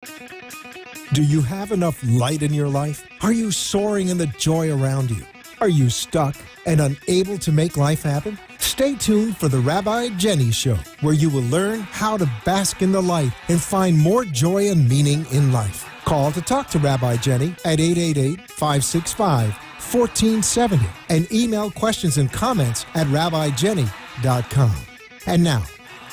Do you have enough light in your life? Are you soaring in the joy around you? Are you stuck and unable to make life happen? Stay tuned for the Rabbi Jenny Show, where you will learn how to bask in the light and find more joy and meaning in life. Call to talk to Rabbi Jenny at 888-565-1470 and email questions and comments at rabbijenny.com. And now,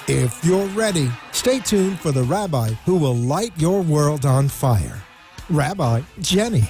if you're ready, stay tuned for the Rabbi who will light your world on fire, Rabbi Jenny.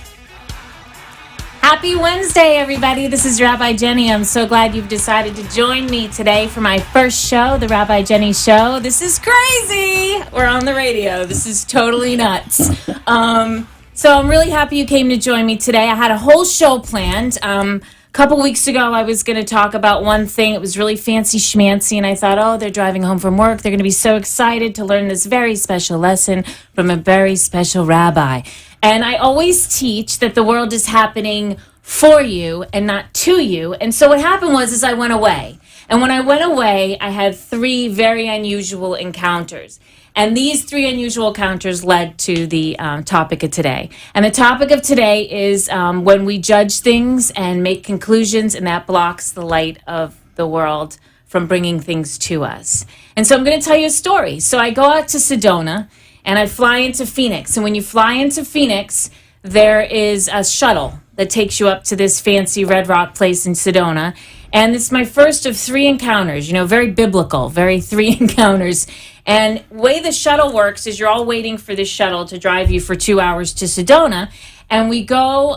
Happy Wednesday, everybody. This is Rabbi Jenny. I'm so glad you've decided to join me today for my first show, the Rabbi Jenny Show. This is crazy. We're on the radio. This is totally nuts. So I'm really happy you came to join me today. I had a whole show planned. A couple weeks ago, I was going to talk about one thing. It was really fancy schmancy, and I thought, oh, they're driving home from work. They're going to be so excited to learn this very special lesson from a very special rabbi. And I always teach that the world is happening for you and not to you. And so what happened was I went away. And when I went away, I had 3 very unusual encounters. And these 3 unusual encounters led to the topic of today. And the topic of today is when we judge things and make conclusions, and that blocks the light of the world from bringing things to us. And so I'm going to tell you a story. So I go out to Sedona, and I fly into Phoenix. And when you fly into Phoenix, there is a shuttle that takes you up to this fancy Red Rock place in Sedona. And it's my first of 3 encounters, very biblical, 3 encounters. And the way the shuttle works is you're all waiting for this shuttle to drive you for 2 hours to Sedona. And we go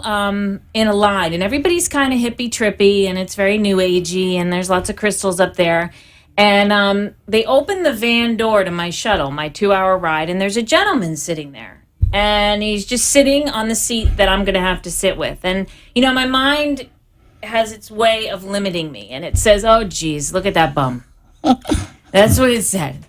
in a line, and everybody's kind of hippie-trippy, and it's very new agey, and there's lots of crystals up there. And they open the van door to my shuttle, my 2-hour ride, and there's a gentleman sitting there. And he's just sitting on the seat that I'm going to have to sit with. And, my mind has its way of limiting me. And it says, oh, geez, look at that bum. That's what it said.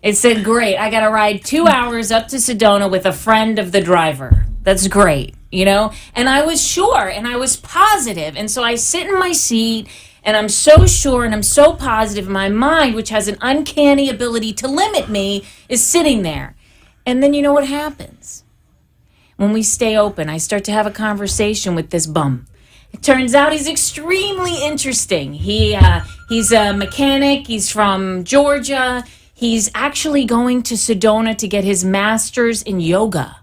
It said, great, I got to ride 2 hours up to Sedona with a friend of the driver. That's great, And I was sure, and I was positive. And so I sit in my seat, and I'm so sure, and I'm so positive. My mind, which has an uncanny ability to limit me, is sitting there. And then you know what happens? When we stay open, I start to have a conversation with this bum. It turns out he's extremely interesting. He's a mechanic. He's from Georgia. He's actually going to Sedona to get his master's in yoga.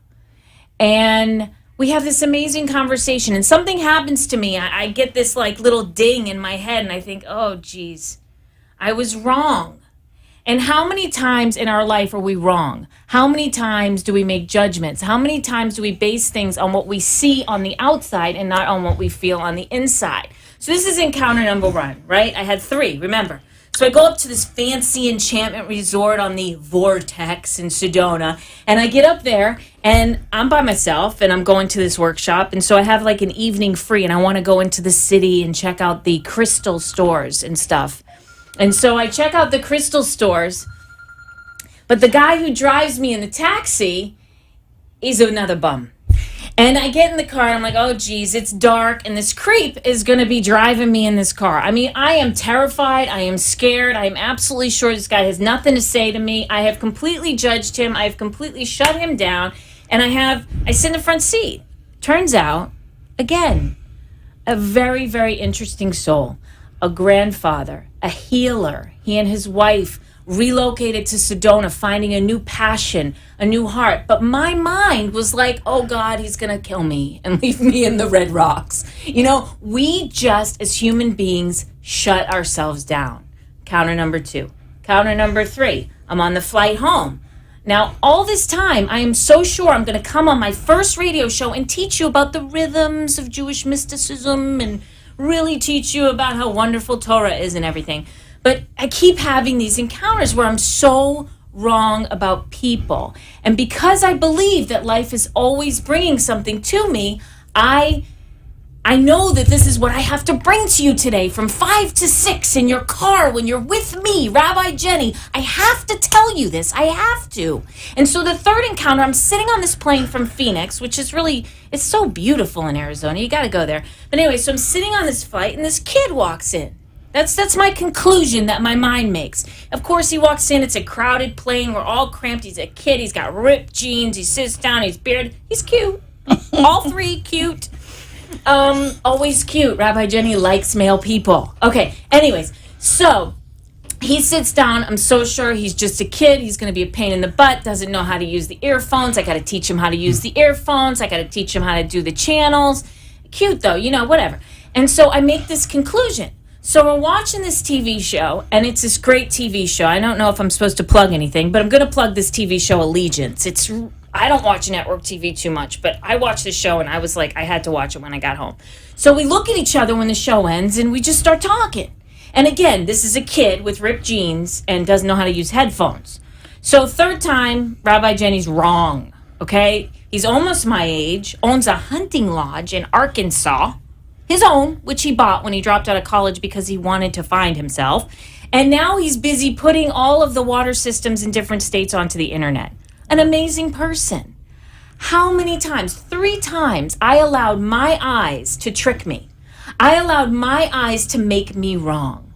And we have this amazing conversation. And something happens to me. I get this little ding in my head. And I think, oh, geez, I was wrong. And how many times in our life are we wrong? How many times do we make judgments? How many times do we base things on what we see on the outside and not on what we feel on the inside? So this is encounter number 1, right? I had 3, remember. So I go up to this fancy enchantment resort on the Vortex in Sedona, and I get up there, and I'm by myself, and I'm going to this workshop, and so I have an evening free, and I want to go into the city and check out the crystal stores and stuff. And so I check out the crystal stores, but the guy who drives me in the taxi is another bum. And I get in the car, and I'm like, oh, geez, it's dark, and this creep is going to be driving me in this car. I mean, I am terrified. I am scared. I am absolutely sure this guy has nothing to say to me. I have completely judged him. I have completely shut him down, and I sit in the front seat. Turns out, again, a very, very interesting soul. A grandfather, a healer. He and his wife relocated to Sedona, finding a new passion, a new heart. But my mind was like, oh God, he's going to kill me and leave me in the Red Rocks. We just, as human beings, shut ourselves down. Counter number 2. Counter number 3, I'm on the flight home. Now, all this time, I am so sure I'm going to come on my first radio show and teach you about the rhythms of Jewish mysticism and really teach you about how wonderful Torah is and everything. But I keep having these encounters where I'm so wrong about people. And because I believe that life is always bringing something to me, I know that this is what I have to bring to you today from 5 to 6 in your car when you're with me, Rabbi Jenny. I have to tell you this. I have to. And so the third encounter, I'm sitting on this plane from Phoenix, which is really, it's so beautiful in Arizona. You got to go there. But anyway, so I'm sitting on this flight, and this kid walks in. That's my conclusion that my mind makes. Of course, he walks in. It's a crowded plane. We're all cramped. He's a kid. He's got ripped jeans. He sits down. He's bearded. He's cute. All three cute. Always cute. Rabbi Jenny likes male people. Okay, anyways, so he sits down. I'm so sure he's just a kid. He's going to be a pain in the butt. Doesn't know how to use the earphones. I got to teach him how to use the earphones. I got to teach him how to do the channels. Cute, though, whatever. And so I make this conclusion. So we're watching this TV show, and it's this great TV show. I don't know if I'm supposed to plug anything, but I'm going to plug this TV show, Allegiance. I don't watch network TV too much, but I watched the show, and I was like, I had to watch it when I got home. So we look at each other when the show ends, and we just start talking. And again, this is a kid with ripped jeans and doesn't know how to use headphones. So third time, Rabbi Jenny's wrong, okay? He's almost my age, owns a hunting lodge in Arkansas, his own, which he bought when he dropped out of college because he wanted to find himself. And now he's busy putting all of the water systems in different states onto the internet. An amazing person. How many times? 3 times I allowed my eyes to trick me. I allowed my eyes to make me wrong.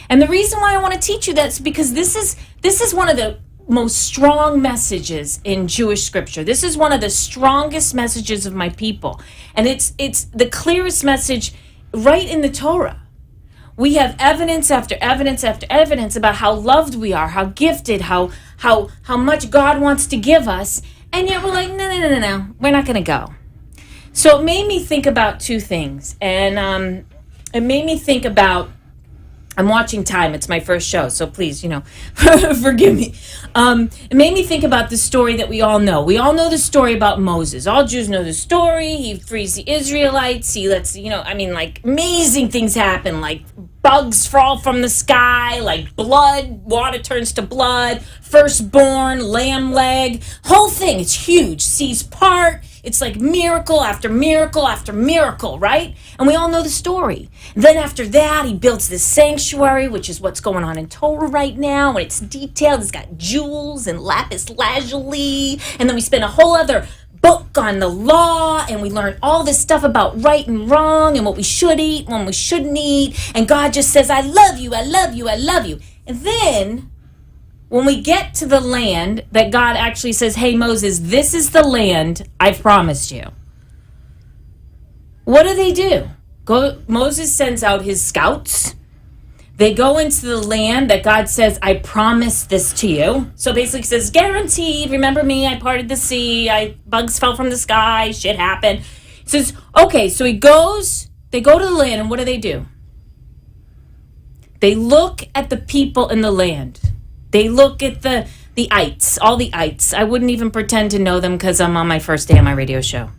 And the reason why I want to teach you that is because this is one of the most strong messages in Jewish scripture. This is one of the strongest messages of my people. And it's the clearest message right in the Torah. We have evidence after evidence after evidence about how loved we are, how gifted, how much God wants to give us. And yet we're like, no, we're not going to go. So it made me think about 2 things. And it made me think about, I'm watching Time. It's my first show, so please, forgive me. It made me think about the story that we all know. We all know the story about Moses. All Jews know the story. He frees the Israelites. He lets, amazing things happen, like bugs fall from the sky, like blood, water turns to blood, firstborn, lamb leg, whole thing. It's huge. Seas part. It's like miracle after miracle after miracle, right? And we all know the story. Then after that, he builds this sanctuary, which is what's going on in Torah right now. And it's detailed. It's got jewels and lapis lazuli. And then we spend a whole other book on the law. And we learn all this stuff about right and wrong and what we should eat, when we shouldn't eat. And God just says, I love you, I love you, I love you. And then when we get to the land that God actually says, hey, Moses, this is the land I've promised you. What do? Moses sends out his scouts. They go into the land that God says, I promise this to you. So basically he says, guaranteed, remember me, I parted the sea, bugs fell from the sky, shit happened. He says, okay, so they go to the land, and what do? They look at the people in the land. They look at the ites, all the ites. I wouldn't even pretend to know them because I'm on my first day on my radio show.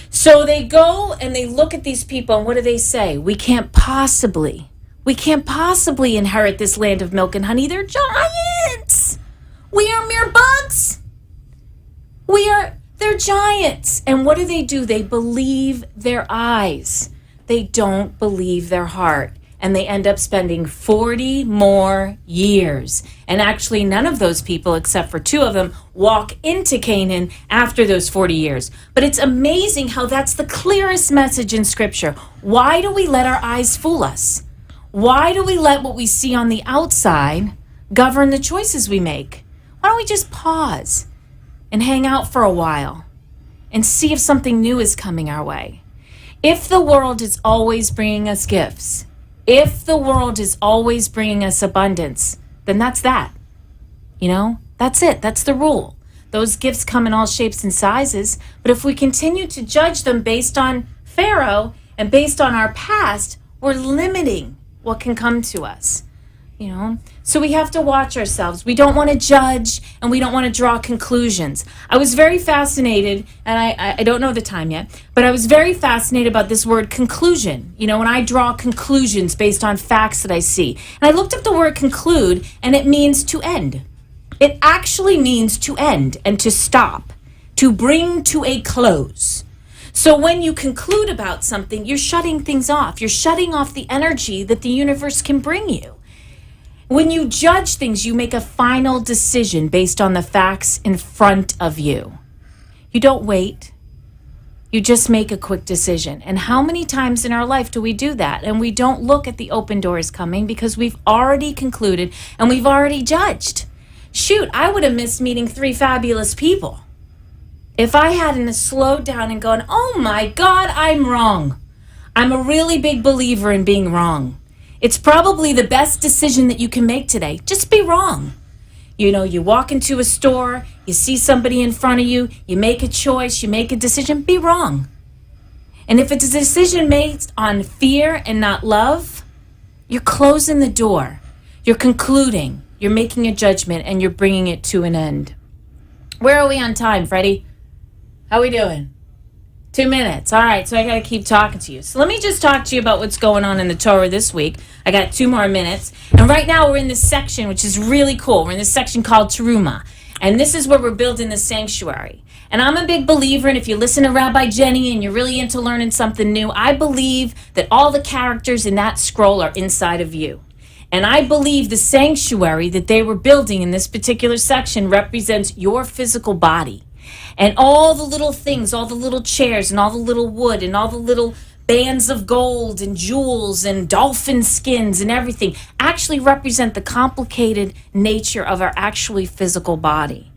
So they go and they look at these people, and what do they say? We can't possibly inherit this land of milk and honey. They're giants. We are mere bugs. They're giants. And what do? They believe their eyes. They don't believe their heart. And they end up spending 40 more years. And actually, none of those people, except for 2 of them, walk into Canaan after those 40 years. But it's amazing how that's the clearest message in Scripture. Why do we let our eyes fool us? Why do we let what we see on the outside govern the choices we make? Why don't we just pause and hang out for a while and see if something new is coming our way? If the world is always bringing us gifts, if the world is always bringing us abundance, then that's that. That's it. That's the rule. Those gifts come in all shapes and sizes. But if we continue to judge them based on Pharaoh and based on our past, we're limiting what can come to us. So we have to watch ourselves. We don't want to judge, and we don't want to draw conclusions. I was very fascinated, and I don't know the time yet, but I was very fascinated about this word conclusion. When I draw conclusions based on facts that I see. And I looked up the word conclude, and it means to end. It actually means to end and to stop, to bring to a close. So when you conclude about something, you're shutting things off. You're shutting off the energy that the universe can bring you. When you judge things, you make a final decision based on the facts in front of you. You don't wait. You just make a quick decision. And how many times in our life do we do that? And we don't look at the open doors coming because we've already concluded and we've already judged. Shoot, I would have missed meeting 3 fabulous people if I hadn't slowed down and gone, oh my God, I'm wrong. I'm a really big believer in being wrong. It's probably the best decision that you can make today. Just be wrong. You know, you walk into a store, you see somebody in front of you, you make a choice, you make a decision, be wrong. And if it's a decision made on fear and not love, you're closing the door. You're concluding, you're making a judgment, and you're bringing it to an end. Where are we on time, Freddie? How we doing? 2 minutes. All right, so I got to keep talking to you. So let me just talk to you about what's going on in the Torah this week. I got 2 more minutes. And right now we're in this section, which is really cool. We're in this section called Teruma. And this is where we're building the sanctuary. And I'm a big believer, and if you listen to Rabbi Jenny and you're really into learning something new, I believe that all the characters in that scroll are inside of you. And I believe the sanctuary that they were building in this particular section represents your physical body. And all the little things, all the little chairs and all the little wood and all the little bands of gold and jewels and dolphin skins and everything actually represent the complicated nature of our actually physical body.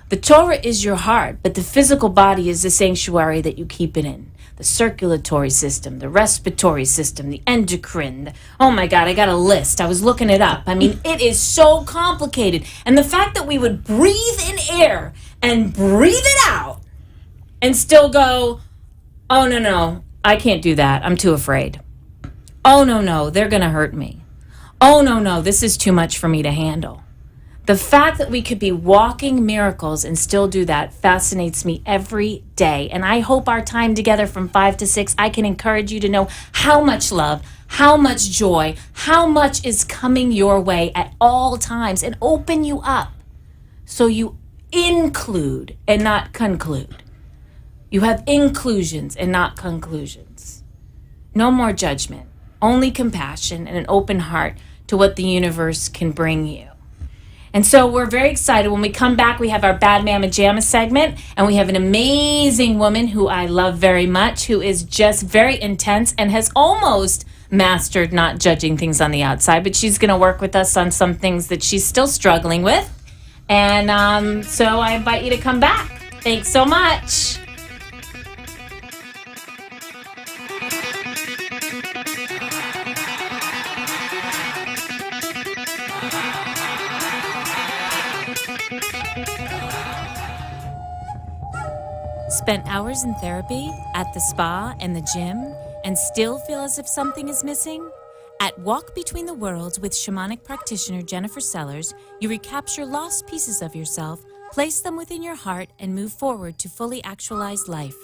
The Torah is your heart, but the physical body is the sanctuary that you keep it in. The circulatory system, the respiratory system, the endocrine. Oh my God, I got a list. I was looking it up. I mean, it is so complicated. And the fact that we would breathe in air and breathe it out and still go, oh, no, I can't do that. I'm too afraid. Oh, no, they're going to hurt me. Oh, no, this is too much for me to handle. The fact that we could be walking miracles and still do that fascinates me every day. And I hope our time together from 5 to 6, I can encourage you to know how much love, how much joy, how much is coming your way at all times, and open you up so you include and not conclude. You have inclusions and not conclusions. No more judgment, only compassion and an open heart to what the universe can bring you. And so we're very excited. When we come back, we have our Bad Mama Jamma segment, and we have an amazing woman who I love very much, who is just very intense and has almost mastered not judging things on the outside, but she's going to work with us on some things that she's still struggling with. And so I invite you to come back. Thanks so much. Spent hours in therapy, at the spa and the gym, and still feel as if something is missing? At Walk Between the Worlds with shamanic practitioner Jennifer Sellers, you recapture lost pieces of yourself, place them within your heart, and move forward to fully actualize life.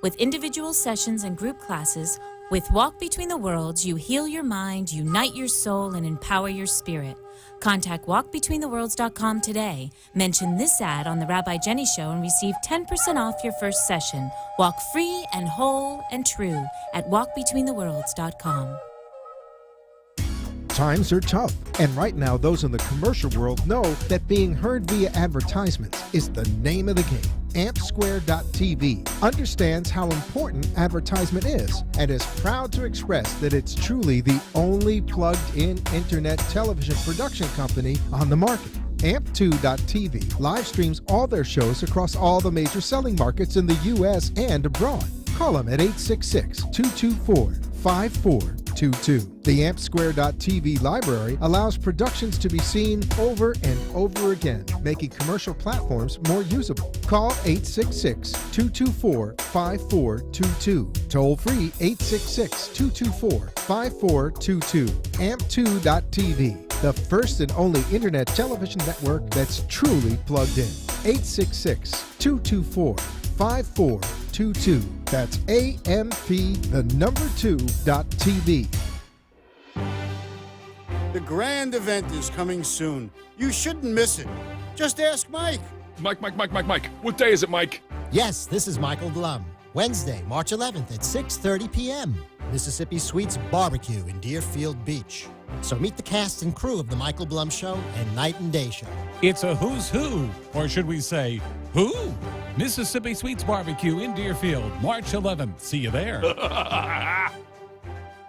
With individual sessions and group classes, with Walk Between the Worlds, you heal your mind, unite your soul, and empower your spirit. Contact walkbetweentheworlds.com today. Mention this ad on The Rabbi Jenny Show and receive 10% off your first session. Walk free and whole and true at walkbetweentheworlds.com. Times are tough, and right now those in the commercial world know that being heard via advertisements is the name of the game. AmpSquare.tv understands how important advertisement is and is proud to express that it's truly the only plugged-in internet television production company on the market. Amp2.tv live streams all their shows across all the major selling markets in the U.S. and abroad. Call them at 866-224-5422. The AmpSquare.tv library allows productions to be seen over and over again, making commercial platforms more usable. Call 866-224-5422. Toll free 866-224-5422. Amp2.tv, the first and only internet television network that's truly plugged in. 866-224-5422. That's AMP2.TV. The grand event is coming soon. You shouldn't miss it. Just ask Mike. Mike. What day is it, Mike? Yes, this is Michael Blum. Wednesday, March 11th at 6:30 p.m. Mississippi Sweets Barbecue in Deerfield Beach. So meet the cast and crew of The Michael Blum Show and Night and Day Show. It's a who's who, or should we say, who? Mississippi Sweets Barbecue in Deerfield, March 11th. See you there.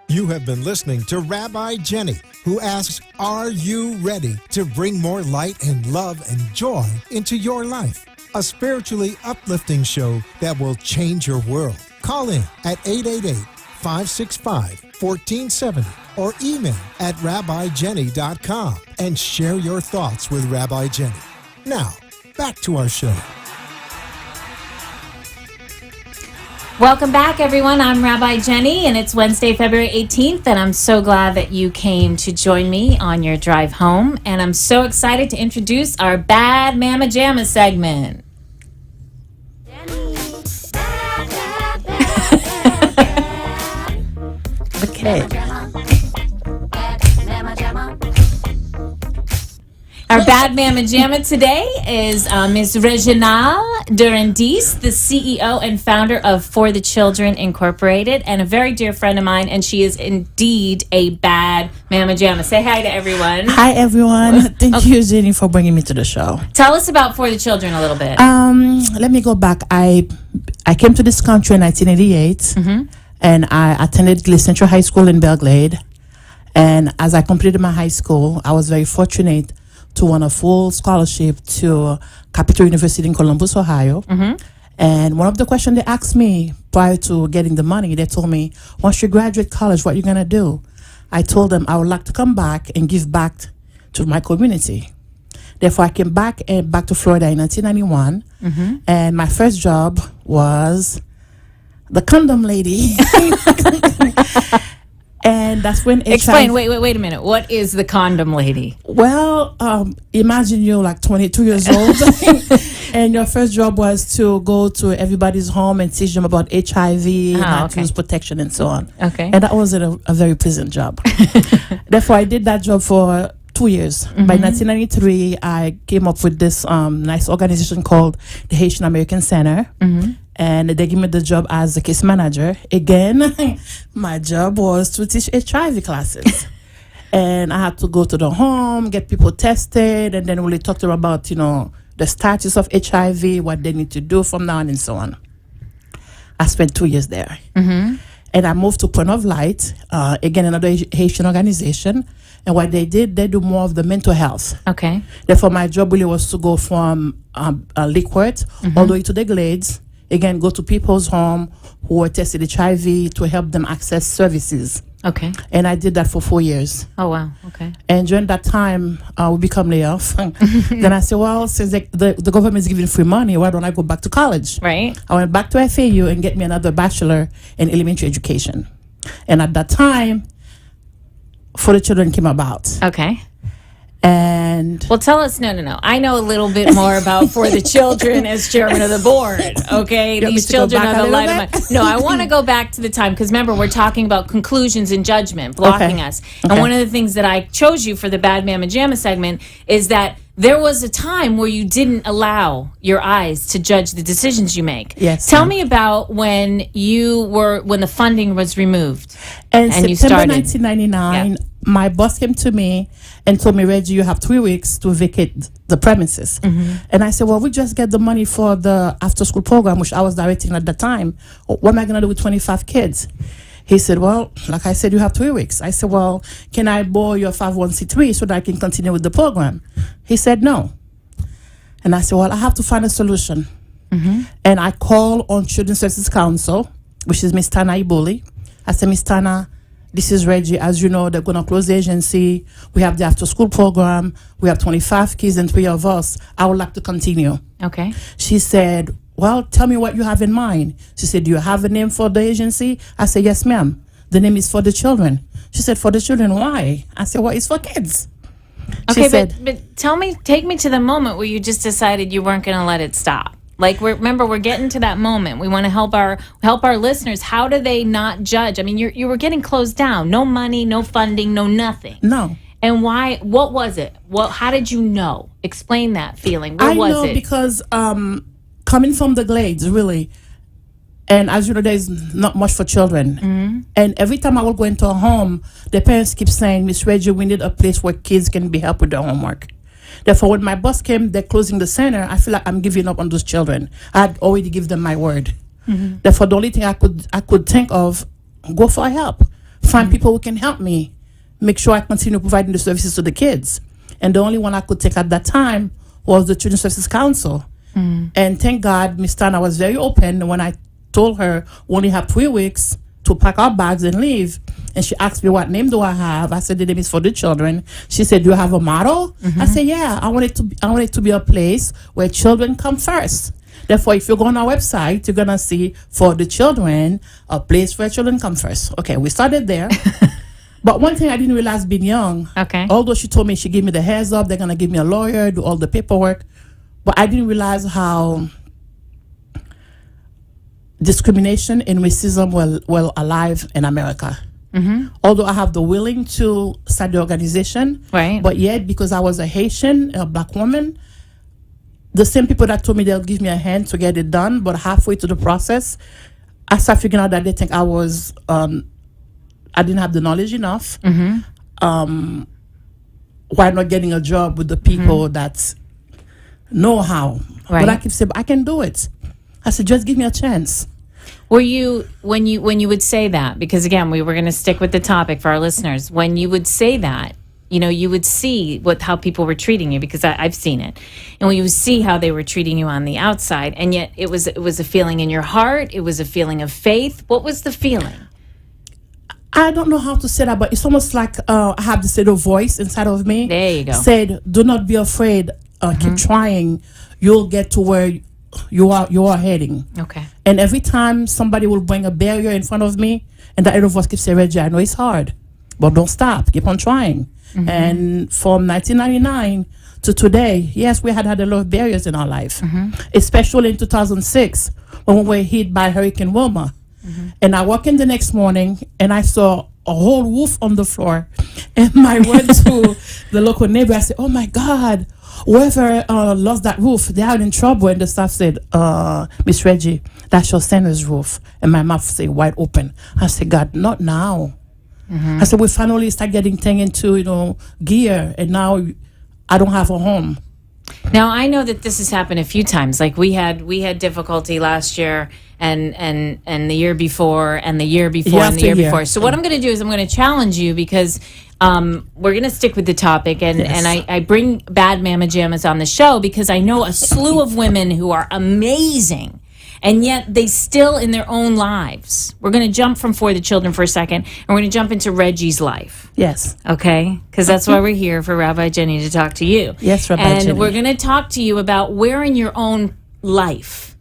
You have been listening to Rabbi Jenny, who asks, are you ready to bring more light and love and joy into your life? A spiritually uplifting show that will change your world. Call in at 888-565-1470 or email at rabbijenny.com and share your thoughts with Rabbi Jenny. Now, back to our show. Welcome back, everyone. I'm Rabbi Jenny, and it's Wednesday, February 18th, and I'm so glad that you came to join me on your drive home, and I'm so excited to introduce our Bad Mama Jamma segment. Okay. Our Bad Mama Jamma today is Ms. Reginald Durandis, the CEO and founder of For the Children Incorporated, and a very dear friend of mine, and she is indeed a Bad Mama Jamma. Say hi to everyone. Hi, everyone. Thank you, Jenny, for bringing me to the show. Tell us about For the Children a little bit. Let me go back. I came to this country in 1988, and I attended Glee Central High School in Belglade. And as I completed my high school, I was very fortunate to win a full scholarship to Capital University in Columbus, Ohio. And one of the questions they asked me prior to getting the money, they told me, once you graduate college, what are you going to do? I told them I would like to come back and give back to my community. Therefore, I came back to Florida in 1991. And my first job was the condom lady. And that's when Explain. Wait a minute. What is the condom lady? Well, imagine you're like 22 years old and your first job was to go to everybody's home and teach them about HIV, how to use protection and so on. Okay. And that wasn't a very pleasant job. Therefore, I did that job for 2 years. By 1993, I came up with this nice organization called the Haitian American Center. And they gave me the job as a case manager. Again, my job was to teach HIV classes. And I had to go to the home, get people tested, and then really talk to them about, the status of HIV, what they need to do from now on, and so on. I spent 2 years there. And I moved to Point of Light, again, another Haitian organization. And what they did, they do more of the mental health. Okay. Therefore, my job really was to go from Liquid all the way to the Glades. Again, go to people's home who were tested HIV to help them access services. Okay. And I did that for 4 years. Oh, wow. Okay. And during that time, we become laid off. Then I said, well, since the government is giving free money, why don't I go back to college? Right. I went back to FAU and get me another bachelor in elementary education. And at that time, For the Children came about. Okay. And well, tell us. No. I know a little bit more about For the Children as chairman of the board. Okay, these children are the light of my. No, I want to go back to the time because remember we're talking about conclusions and judgment blocking us. And one of the things that I chose you for the Bad Mama Jamma segment is that there was a time where you didn't allow your eyes to judge the decisions you make. Yes. Tell me about when the funding was removed and you September started. 1999. My boss came to me and told me, Reggie, you have 3 weeks to vacate the premises. And I said, well, we just get the money for the after-school program, which I was directing at the time. What am I going to do with 25 kids? He said, well, like I said, you have 3 weeks. I said, well, can I borrow your 501c3 so that I can continue with the program? He said, no. And I said, well, I have to find a solution. And I called on Children's Services Council, which is Ms. Tana Iboli. I said, Ms. Tana, this is Reggie. As you know, they're going to close the agency. We have the after-school program. We have 25 kids and 3 of us. I would like to continue. Okay. She said, well, tell me what you have in mind. She said, do you have a name for the agency? I said, yes, ma'am. The name is For the Children. She said, For the Children, why? I said, well, it's for kids. Okay, She said, but take me to the moment where you just decided you weren't going to let it stop. Like we're getting to that moment. We want to help our listeners. How do they not judge? I mean, you were getting closed down. No money, no funding, no nothing. No. And why? What was it? How did you know? Explain that feeling. Where was it? I know because coming from the Glades, really, and as you know, there's not much for children. And every time I would go into a home, the parents keep saying, Miss Reggie, we need a place where kids can be helped with their homework. Therefore, when my boss came, they're closing the center. I feel like I'm giving up on those children. I'd already give them my word. Therefore, the only thing I could think of, go for help, find people who can help me, make sure I continue providing the services to the kids. And the only one I could take at that time was the Children's Services Council. And thank God, Miss Tana was very open when I told her we only have 3 weeks to pack our bags and leave. And she asked me, what name do I have? I said, the name is for the children. She said, do you have a motto? I said, yeah, I want it to be a place where children come first. Therefore, if you go on our website, you're going to see for the children, a place where children come first. Okay, we started there. But one thing I didn't realize being young, although she told me, she gave me the heads up, they're going to give me a lawyer, do all the paperwork. But I didn't realize how discrimination and racism were alive in America. Although I have the willing to start the organization, but yet because I was a Haitian, a black woman, the same people that told me they'll give me a hand to get it done, but halfway to the process, I started figuring out that they think I was, I didn't have the knowledge enough. Why not getting a job with the people that know how? But I keep saying, I can do it. I said, just give me a chance. Were you when you would say that, because again we were going to stick with the topic for our listeners, when you would say that, you know, you would see how people were treating you, because I've seen it, and when you would see how they were treating you on the outside, and yet it was a feeling in your heart, it was a feeling of faith. What was the feeling? I don't know how to say that, but it's almost like I have this little voice inside of me. There you go. Said, do not be afraid. Keep trying. You'll get to where you are heading. Okay. And every time somebody will bring a barrier in front of me, and that little voice keeps saying, Reggie, I know it's hard, but don't stop. Keep on trying. And from 1999 to today, yes, we had a lot of barriers in our life, especially in 2006 when we were hit by Hurricane Wilma. And I woke in the next morning and I saw a whole roof on the floor. And I went to the local neighbor. I said, oh my God, whoever lost that roof, they are in trouble. And the staff said, Miss Reggie, that's your center's roof. And my mouth stayed wide open. I said, God, not now. I said, we finally start getting things into, gear. And now I don't have a home. Now, I know that this has happened a few times. Like we had difficulty last year and the year before and the year before and the year before. So what I'm going to do is I'm going to challenge you, because we're going to stick with the topic. And I bring Bad Mama Jammas on the show because I know a slew of women who are amazing. And yet they still in their own lives. We're going to jump from For the Children for a second, and we're going to jump into Reggie's life. Yes. Okay? Because that's why we're here, for Rabbi Jenny to talk to you. Yes, Rabbi Jenny. And we're going to talk to you about where in your own life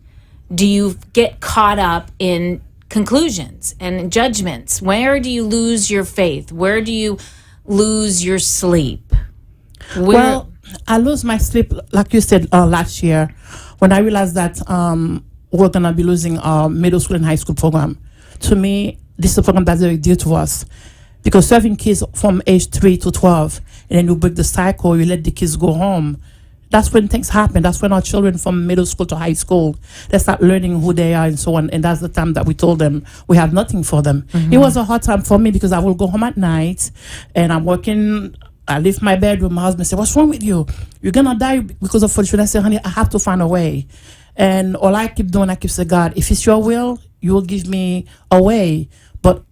do you get caught up in conclusions and judgments? Where do you lose your faith? Where do you lose your sleep? Well, I lose my sleep, like you said, last year, when I realized that we're going to be losing our middle school and high school program. To me, this is a program that's very dear to us, because serving kids from age 3 to 12, and then you break the cycle, you let the kids go home. That's when things happen. That's when our children from middle school to high school, they start learning who they are and so on. And that's the time that we told them we have nothing for them. It was a hard time for me, because I will go home at night and I'm working. I leave my bedroom. My husband said, what's wrong with you? You're going to die because of fortune. I said, honey, I have to find a way. And all I keep doing, I keep saying, God, if it's your will, you will give me a way. But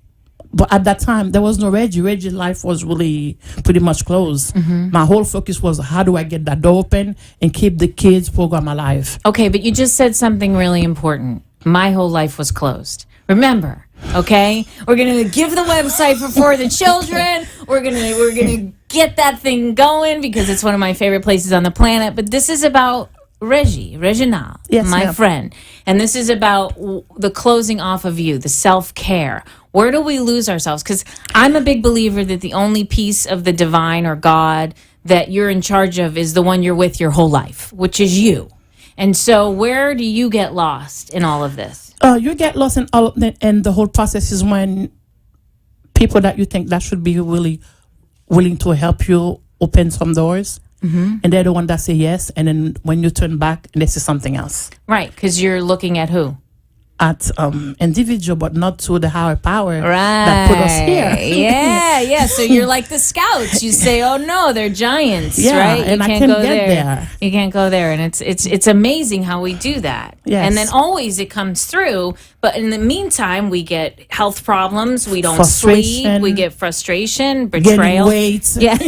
at that time, there was no Reggie. Reggie's life was really pretty much closed. My whole focus was, how do I get that door open and keep the kids program alive? Okay, but you just said something really important. My whole life was closed. Remember, okay? We're going to give the website for the children. We're going to get that thing going, because it's one of my favorite places on the planet. But this is about Reginald, yes, my ma'am. friend. And this is about the closing off of you, the self-care. Where do we lose ourselves? Because I'm a big believer that the only piece of the divine or God that you're in charge of is the one you're with your whole life, which is you. And so where do you get lost in all of this? You get lost in all of it, and the whole process is when people that you think that should be really willing to help you open some doors, and they're the one that say yes, and then when you turn back, they say something else. Right, because you're looking at who? at individual, but not to the higher power that put us here. Yeah. So you're like the scouts. You say, "Oh no, they're giants," Yeah, right? You and I can't can go get there. You can't go there, and it's amazing how we do that. Yes. And then always it comes through. But in the meantime, we get health problems. We don't sleep. Frustration. We get frustration, Gaining betrayal. weight, Yeah.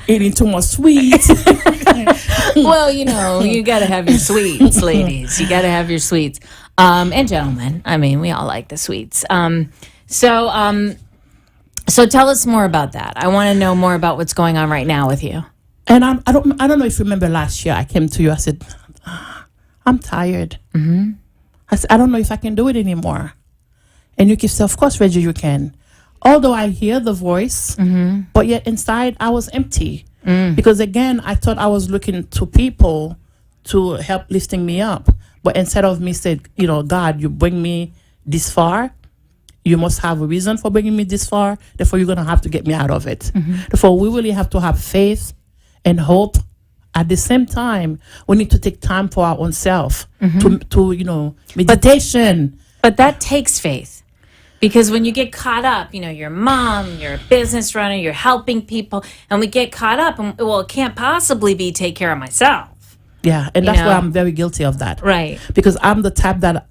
eating too much sweets. Well, you got to have your sweets, ladies. You got to have your sweets. And gentlemen. I mean, we all like the sweets. So tell us more about that. I want to know more about what's going on right now with you. And I don't know if you remember last year I came to you. I said, I'm tired. Mm-hmm. I said, I don't know if I can do it anymore. And you can say, of course, Reggie, you can. Although I hear the voice, but yet inside I was empty. Because again, I thought I was looking to people to help lifting me up. But instead of me said, God, you bring me this far, you must have a reason for bringing me this far. Therefore, you're going to have to get me out of it. Therefore, we really have to have faith and hope. At the same time, we need to take time for our own self to meditation. But that takes faith. Because when you get caught up, you're a mom, you're a business runner, you're helping people, and we get caught up, and it can't possibly be take care of myself. Yeah, and that's why I'm very guilty of that. Right. Because I'm the type that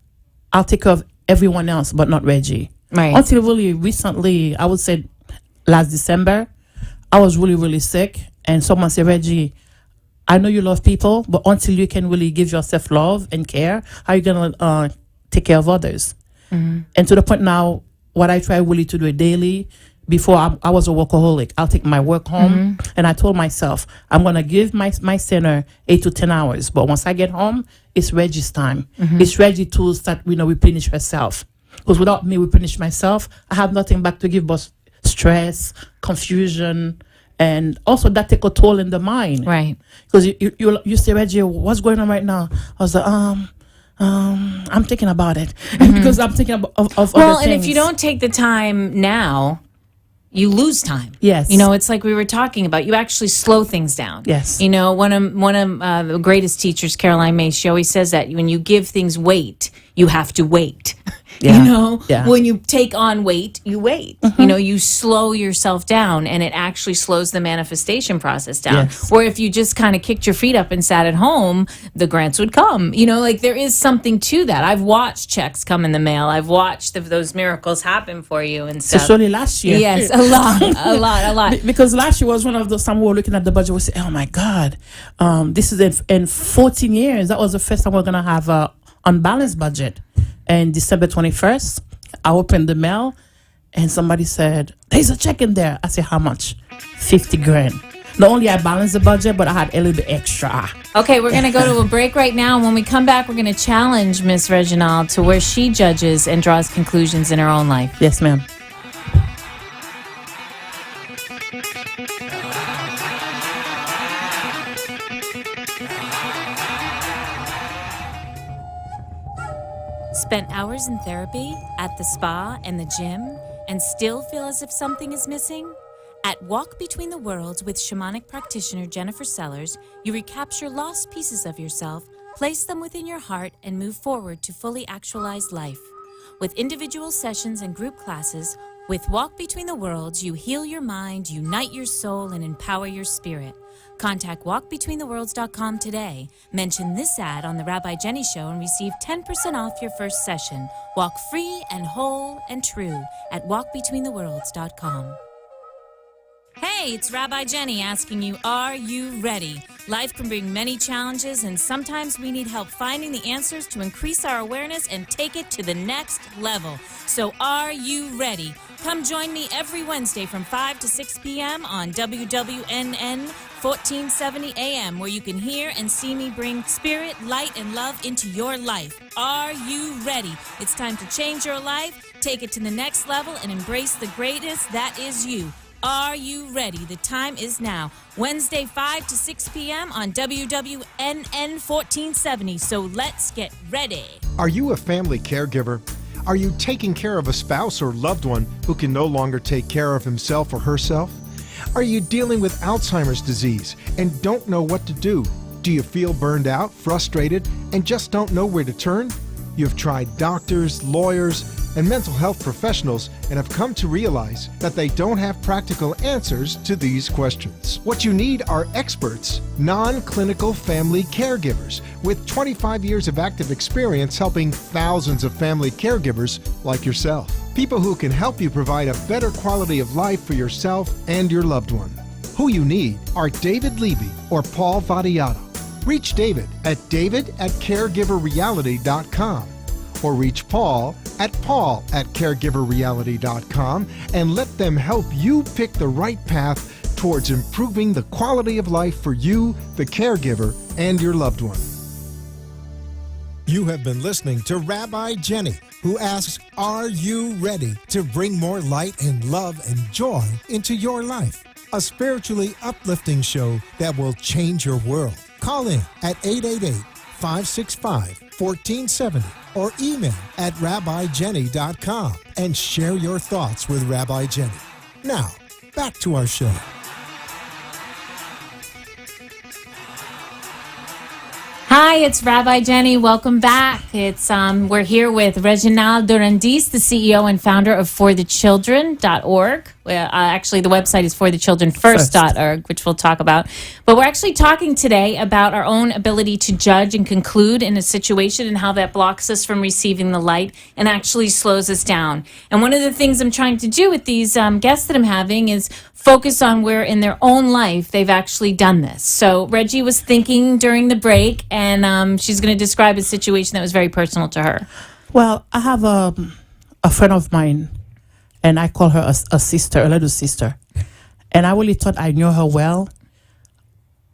I'll take care of everyone else, but not Reggie. Right. Until really recently, I would say last December, I was really, really sick, and someone said, Reggie, I know you love people, but until you can really give yourself love and care, how are you going to take care of others? And to the point now, what I try really to do daily, before I was a workaholic, I'll take my work home, and I told myself, I'm going to give my center 8 to 10 hours. But once I get home, it's Reggie's time. It's Reggie to start, replenish herself. Because without me replenish myself, I have nothing back to give but stress, confusion, and also that take a toll in the mind. Right. Because you say, Reggie, what's going on right now? I was like, I'm thinking about it because I'm thinking of other things. Well, and if you don't take the time now, you lose time. Yes. It's like we were talking about. You actually slow things down. Yes. One of the greatest teachers, Caroline May, she always says that when you give things weight, you have to wait. Yeah. Yeah. When you take on weight, you wait. You slow yourself down, and it actually slows the manifestation process down. Yes. Or if you just kind of kicked your feet up and sat at home, the grants would come. There is something to that. I've watched checks come in the mail. I've watched those miracles happen for you and stuff. Especially last year. Yes, a lot. Because last year was one of those times we were looking at the budget. We said, "Oh my God, this is in 14 years. That was the first time we're gonna have a unbalanced budget." And December 21st, I opened the mail, and somebody said, "There's a check in there." I said, "How much?" 50 grand. Not only I balanced the budget, but I had a little bit extra. Okay, we're going to go to a break right now. And when we come back, we're going to challenge Miss Reginald to where she judges and draws conclusions in her own life. Yes, ma'am. Spent hours in therapy, at the spa, and the gym, and still feel as if something is missing? At Walk Between the Worlds with shamanic practitioner Jennifer Sellers, you recapture lost pieces of yourself, place them within your heart, and move forward to fully actualize life. With individual sessions and group classes, with Walk Between the Worlds, you heal your mind, unite your soul, and empower your spirit. Contact walkbetweentheworlds.com today. Mention this ad on The Rabbi Jenny Show and receive 10% off your first session. Walk free and whole and true at walkbetweentheworlds.com. Hey, it's Rabbi Jenny asking you, are you ready? Life can bring many challenges, and sometimes we need help finding the answers to increase our awareness and take it to the next level. So are you ready? Come join me every Wednesday from 5 to 6 p.m. on WWNN 1470 AM, where you can hear and see me bring spirit, light, and love into your life. Are you ready? It's time to change your life, take it to the next level, and embrace the greatness that is you. Are you ready? The time is now. Wednesday, 5 to 6 p.m. on WWNN 1470. So let's get ready. Are you a family caregiver? Are you taking care of a spouse or loved one who can no longer take care of himself or herself? Are you dealing with Alzheimer's disease and don't know what to do? Do you feel burned out, frustrated, and just don't know where to turn? You've tried doctors, lawyers, and mental health professionals and have come to realize that they don't have practical answers to these questions. What you need are experts, non-clinical family caregivers with 25 years of active experience helping thousands of family caregivers like yourself. People who can help you provide a better quality of life for yourself and your loved one. Who you need are David Levy or Paul Vadiato. Reach David at david@caregiverreality.com or reach Paul at caregiverreality.com and let them help you pick the right path towards improving the quality of life for you, the caregiver, and your loved one. You have been listening to Rabbi Jenny, who asks, are you ready to bring more light and love and joy into your life? A spiritually uplifting show that will change your world. Call in at 888-565-1470 or email at rabbijenny.com and share your thoughts with Rabbi Jenny. Now, back to our show. Hi, it's Rabbi Jenny. Welcome back. We're here with Reginald Durandis, the CEO and founder of forthechildren.org. Actually, the website is forthechildrenfirst.org, which we'll talk about. But we're actually talking today about our own ability to judge and conclude in a situation and how that blocks us from receiving the light and actually slows us down. And one of the things I'm trying to do with these guests that I'm having is focus on where in their own life they've actually done this. So Reggie was thinking during the break, and she's going to describe a situation that was very personal to her. Well, I have a friend of mine, and I call her a sister, a little sister. And I really thought I knew her well.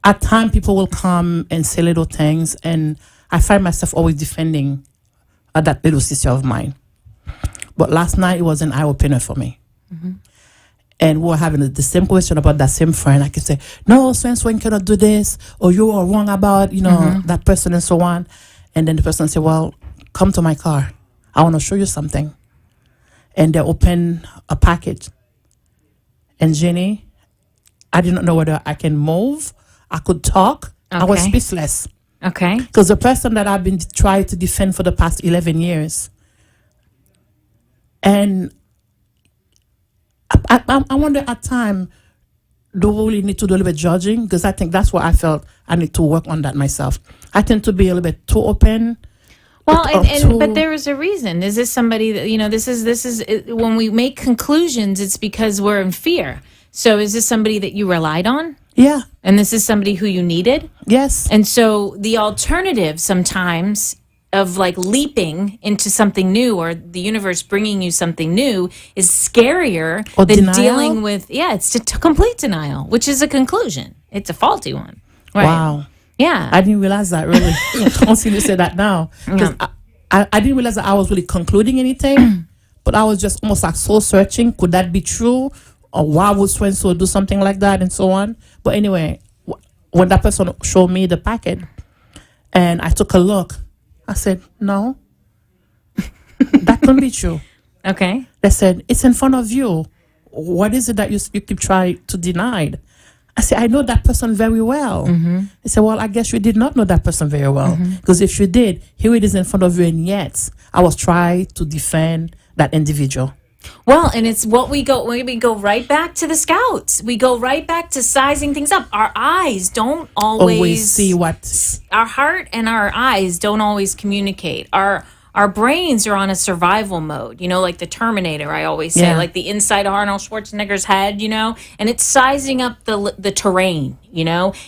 At times, people will come and say little things, and I find myself always defending that little sister of mine. But last night, it was an eye-opener for me. Mm-hmm. And we were having the same question about that same friend. I could say, no, so-and-so cannot do this, or you are wrong about, that person and so on. And then the person said, well, come to my car. I want to show you something. And they open a package. And Jenny, I did not know whether I can move, I could talk. Okay. I was speechless. Okay. Because the person that I've been trying to defend for the past 11 years. And I wonder at time, do we really need to do a little bit judging? Because I think that's what I felt I need to work on that myself. I tend to be a little bit too open. Well, but there is a reason. Is this somebody that, this is when we make conclusions, it's because we're in fear. So is this somebody that you relied on? Yeah. And this is somebody who you needed? Yes. And so the alternative sometimes of like leaping into something new or the universe bringing you something new is scarier than denial? Dealing with, it's complete denial, which is a conclusion. It's a faulty one. Right? Wow. Yeah. I didn't realize that, really. I'll see you say that now. Because I didn't realize that I was really concluding anything, but I was just almost like soul searching. Could that be true? Or why would so-and-so do something like that and so on? But anyway, when that person showed me the packet and I took a look, I said, no, that can't be true. Okay. They said, it's in front of you. What is it that you keep trying to deny? I said, I know that person very well. Mm-hmm. They said, well, I guess you did not know that person very well. Because if you did, here it is in front of you, and yet I was trying to defend that individual. Well, and it's what we go right back to the scouts. We go right back to sizing things up. Our eyes don't always see what our heart and our eyes don't always communicate. Our brains are on a survival mode, like the Terminator, I always say, like the inside of Arnold Schwarzenegger's head, and it's sizing up the terrain,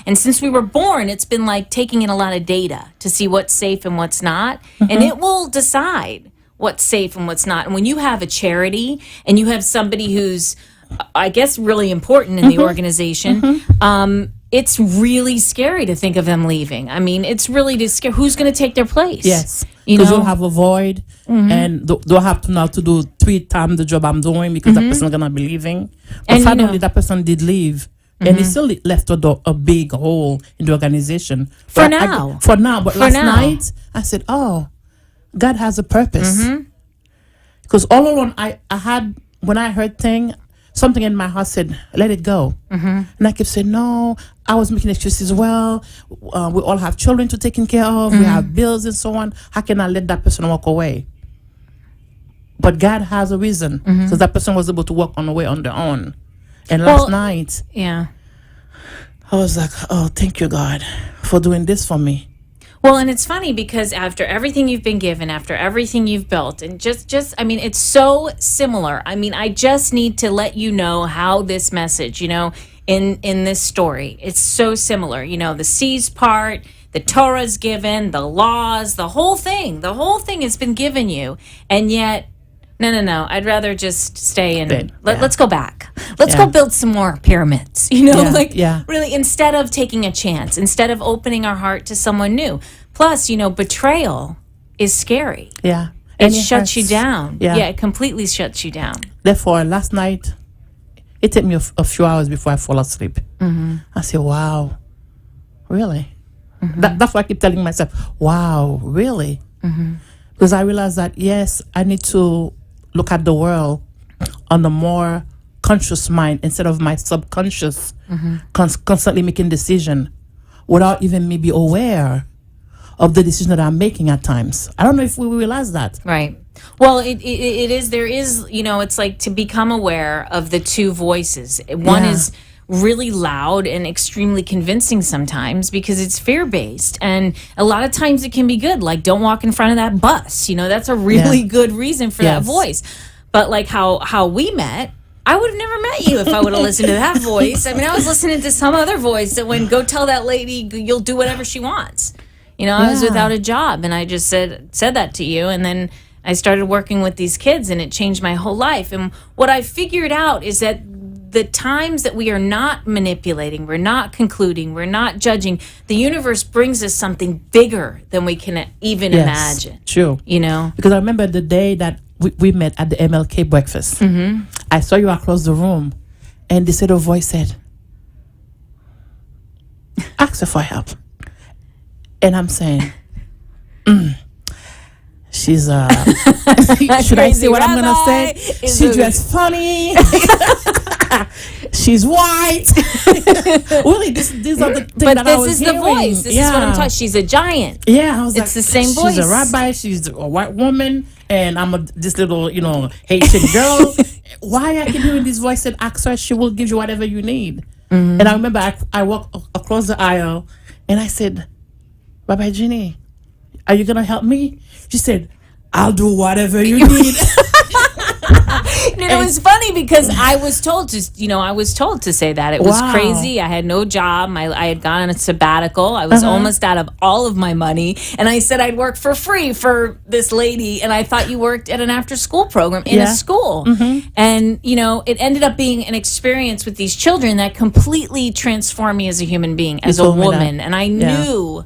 and since we were born, it's been like taking in a lot of data to see what's safe and what's not, and it will decide what's safe and what's not. And when you have a charity and you have somebody who's, I guess, really important in the organization, it's really scary to think of them leaving. I mean, it's really scary. Who's going to take their place? Yes. Because you'll have a void and they'll have to now to do 3 times the job I'm doing because that person's going to be leaving. But finally, that person did leave. And it still left a big hole in the organization. For now. But last night, I said, oh, God has a purpose. Because all along, I had, when I heard something in my heart said, let it go. And I kept saying, no, I was making excuses. Well, we all have children to take care of. We have bills and so on. How can I let that person walk away? But God has a reason, because that person was able to walk on the way on their own. And last night, Yeah. I was like, oh, thank you, God, for doing this for me. Well, and it's funny because after everything you've been given, after everything you've built, and I mean, it's so similar. I mean, I just need to let you know how this message, in this story, it's so similar. The seas part, the Torah's given, the laws, the whole thing has been given you, and yet. No. I'd rather just stay and let's go back. Let's go build some more pyramids. Really, instead of taking a chance, instead of opening our heart to someone new. Plus, betrayal is scary. Yeah. It shuts you down. Yeah. It completely shuts you down. Therefore, last night, it took me a few hours before I fall asleep. I said, wow, really? That's why I keep telling myself, wow, really? Because I realized that, yes, I need to look at the world on a more conscious mind instead of my subconscious constantly making decision without even maybe aware of the decision that I'm making at times. I don't know if we realize that. Right. Well, it is, there is, it's like to become aware of the two voices. One is really loud and extremely convincing sometimes because it's fear-based, and a lot of times it can be good, like don't walk in front of that bus, that's a really good reason for that voice. But like how we met, I would have never met you if I would have listened to that voice. I mean, I was listening to some other voice that went, go tell that lady you'll do whatever she wants. I was without a job, and I just said that to you, and then I started working with these kids, and it changed my whole life. And what I figured out is that the times that we are not manipulating, we're not concluding, we're not judging, the universe brings us something bigger than we can even imagine. True. Because I remember the day that we met at the MLK breakfast. I saw you across the room, and this little voice said, ask her for help. And I'm saying, she's should I say what I'm gonna say? She dressed funny. She's white. Really, these are the things but that I was this is hearing. the voice. This is what I'm talking. She's a giant. Yeah, I was it's the same voice. She's a rabbi. She's a white woman, and I'm this little, Haitian girl. Why I keep hearing this voice? Said, ask her. She will give you whatever you need. And I remember I walked across the aisle, and I said, Rabbi Jenny, are you gonna help me? She said, I'll do whatever you need. And it was funny because I was told to say that. It was crazy. I had no job. I had gone on a sabbatical. I was almost out of all of my money. And I said I'd work for free for this lady. And I thought you worked at an after-school program in a school. And, it ended up being an experience with these children that completely transformed me as a human being, as a woman. And I knew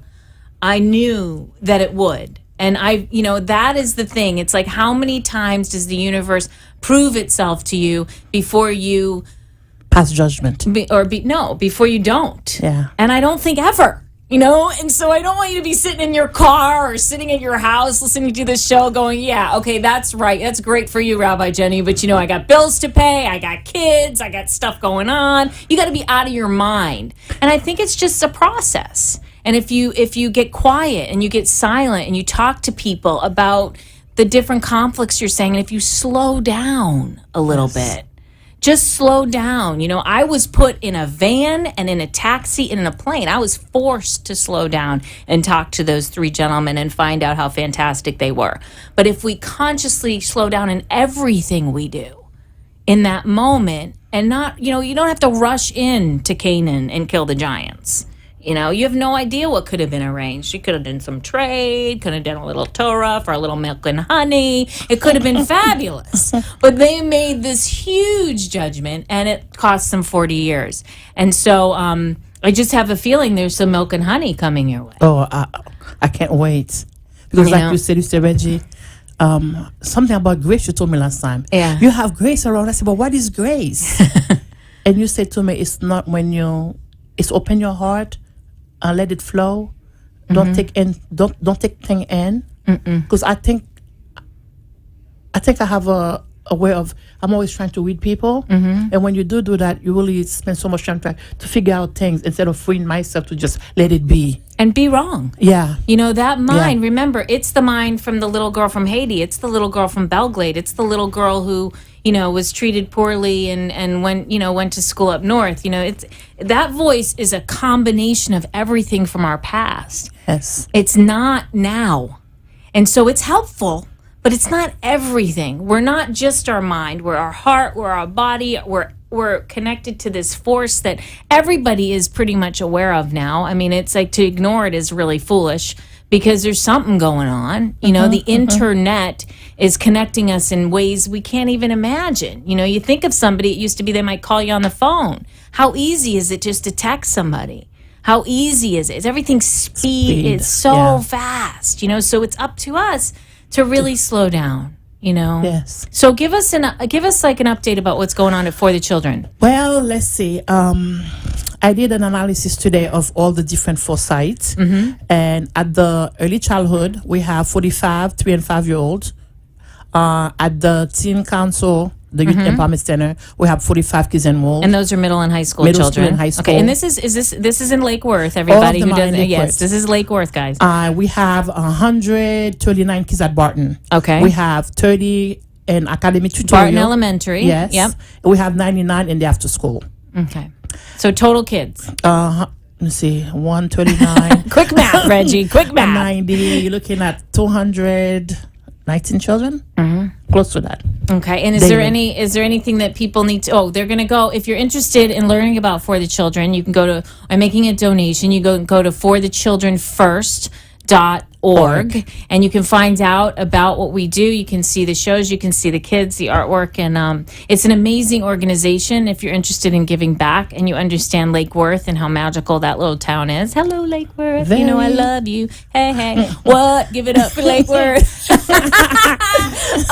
that it would. And that is the thing. It's like, how many times does the universe prove itself to you before you pass judgment? Before you don't. Yeah. And I don't think ever, and so I don't want you to be sitting in your car or sitting at your house listening to this show going, yeah, okay, that's right. That's great for you, Rabbi Jenny. But, I got bills to pay. I got kids. I got stuff going on. You got to be out of your mind. And I think it's just a process. And if you get quiet and you get silent and you talk to people about the different conflicts you're saying, and if you slow down a little bit, just slow down. I was put in a van and in a taxi and in a plane. I was forced to slow down and talk to those three gentlemen and find out how fantastic they were. But if we consciously slow down in everything we do in that moment, and not, you don't have to rush in to Canaan and kill the giants. You have no idea what could have been arranged. You could have done some trade, could have done a little Torah for a little milk and honey. It could have been fabulous. But they made this huge judgment, and it cost them 40 years. And so I just have a feeling there's some milk and honey coming your way. Oh, I can't wait. Because like you said, Reggie, something about grace you told me last time. Yeah. You have grace around. I said, but what is grace? And you said to me, it's not when it's open your heart, let it flow. Don't take thing in. Because I think I have a aware of. I'm always trying to read people, and when you do that, you really spend so much time trying to figure out things instead of freeing myself to just let it be and be wrong. Yeah, You know, that mind, remember, it's the mind from the little girl from Haiti. It's the little girl from Belgrade. It's the little girl who, was treated poorly and went to school up north. It's that voice is a combination of everything from our past. Yes, It's not now. And so it's helpful, but it's not everything. We're not just our mind. We're our heart. We're our body. We're connected to this force that everybody is pretty much aware of now. I mean, it's like to ignore it is really foolish because there's something going on. The internet is connecting us in ways we can't even imagine. You think of somebody, it used to be they might call you on the phone. How easy is it just to text somebody? How easy is it? Everything's speed. It's so fast, so it's up to us to really slow down, Yes. So give us like an update about what's going on For the Children. Well, let's see. I did an analysis today of all the different 4 sites. And at the early childhood, we have 45 3 and 5-year-olds. At the Teen Council, the Youth Empowerment Center, we have 45 kids enrolled. And those are middle and high school Middle children. school and high school. Okay, and this is in Lake Worth, everybody All who of them are in doesn't. Lake Yes, Worth. this is Lake Worth, guys. We have 139 kids at Barton. Okay. We have 30 in academic tutorial. Barton Elementary. Yes. Yep. We have 99 in the after school. Okay. So total kids. Let's see, 139. Quick math, Reggie. Quick math. 90. You're looking at 219 children. Close to that. Okay, and is there anything that people need to? Oh, they're going to go. If you're interested in learning about For the Children, you can go to. I'm making a donation. You go to forthechildrenfirst.org, and you can find out about what we do. You can see the shows, you can see the kids, the artwork, and it's an amazing organization. If you're interested in giving back and you understand Lake Worth and how magical that little town is. Hello, Lake Worth. You know I love you. Hey, what? Give it up for Lake Worth.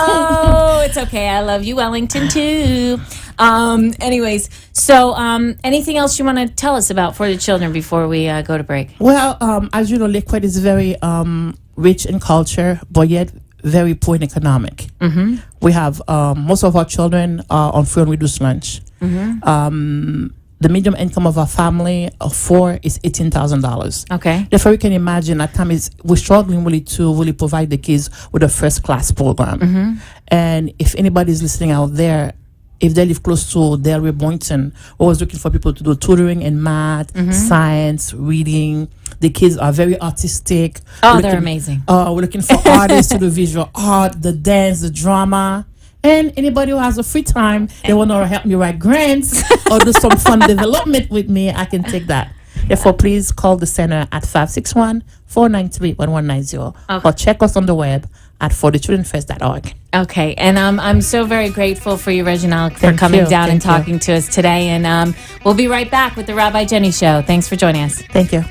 Oh, it's okay. I love you, Wellington, too. Anyways, so anything else you want to tell us about For the Children before we go to break? Well, as you know, Lakewood is very rich in culture, but yet very poor in economic. We have most of our children are on free and reduced lunch. The medium income of our family of 4 is $18,000. Okay. Therefore, you can imagine at times we're struggling really to really provide the kids with a first class program. And if anybody's listening out there, if they live close to Delray Boynton, always looking for people to do tutoring in math, science, reading. The kids are very artistic. Oh, they're amazing. We're looking for artists to do visual art, the dance, the drama. And anybody who has a free time, they want to help me write grants or do some fun development with me, I can take that. Therefore, please call the center at 561-493-1190 or check us on the web at forthechildrenfirst.org. Okay, and I'm so very grateful for you, Reginald, for coming down and talking to us today. And we'll be right back with the Rabbi Jenny Show. Thanks for joining us. Thank you.